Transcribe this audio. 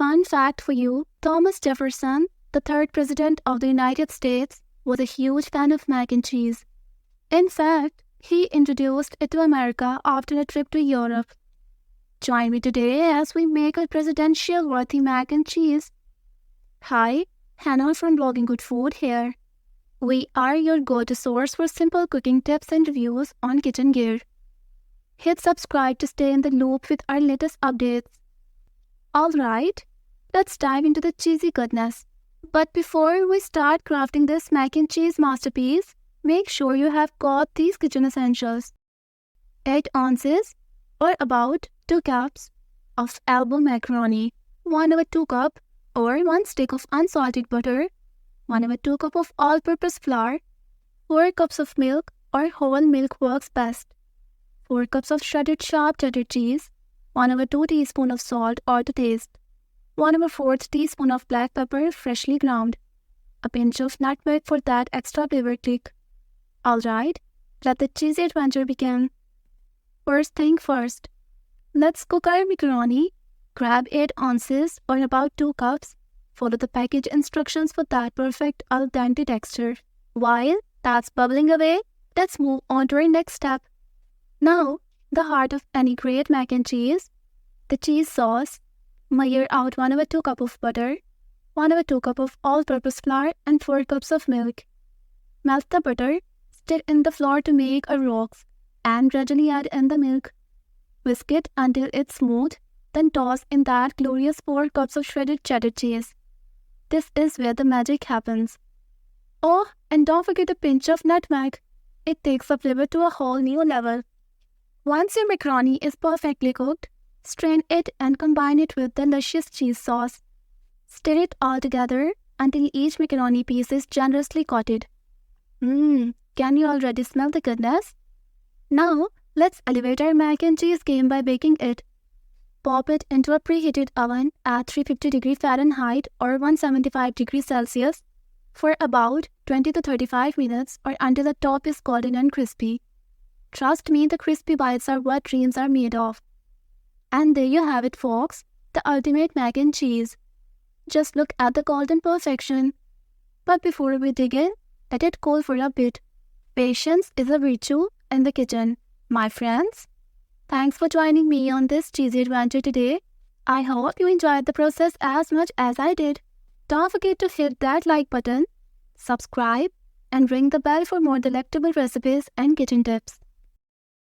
Fun fact for you, Thomas Jefferson, the third president of the United States, was a huge fan of mac and cheese. In fact, he introduced it to America after a trip to Europe. Join me today as we make a presidential-worthy mac and cheese. Hi, Hannah from Blogging Good Food here. We are your go-to source for simple cooking tips and reviews on kitchen gear. Hit subscribe to stay in the loop with our latest updates. Alright, let's dive into the cheesy goodness. But before we start crafting this mac and cheese masterpiece, make sure you have got these kitchen essentials. 8 ounces or about 2 cups of elbow macaroni, 1/2 cup or 1 stick of unsalted butter, 1/2 cup of all-purpose flour, 4 cups of milk or whole milk works best, 4 cups of shredded sharp cheddar cheese, 1/2 teaspoon of salt or to taste, 1/4 teaspoon of black pepper freshly ground, a pinch of nutmeg for that extra flavor kick. Alright, let the cheesy adventure begin. First thing first, let's cook our macaroni. Grab 8 ounces or about 2 cups. Follow the package instructions for that perfect al dente texture. While that's bubbling away, let's move on to our next step. Now, the heart of any great mac and cheese, the cheese sauce. Measure out 1/2 cup of butter, 1/2 cup of all-purpose flour and 4 cups of milk. Melt the butter, stir in the flour to make a rocks, and gradually add in the milk. Whisk it until it's smooth, then toss in that glorious 4 cups of shredded cheddar cheese. This is where the magic happens. Oh, and don't forget a pinch of nutmeg. It takes the flavor to a whole new level. Once your macaroni is perfectly cooked, strain it and combine it with the luscious cheese sauce. Stir it all together until each macaroni piece is generously coated. Can you already smell the goodness? Now, let's elevate our mac and cheese game by baking it. Pop it into a preheated oven at 350 Fahrenheit or 175 Celsius for about 20 to 35 minutes or until the top is golden and crispy. Trust me, the crispy bites are what dreams are made of. And there you have it, folks, the ultimate mac and cheese. Just look at the golden perfection. But before we dig in, let it cool for a bit. Patience is a virtue in the kitchen, my friends. Thanks for joining me on this cheesy adventure today. I hope you enjoyed the process as much as I did. Don't forget to hit that like button, subscribe, and ring the bell for more delectable recipes and kitchen tips.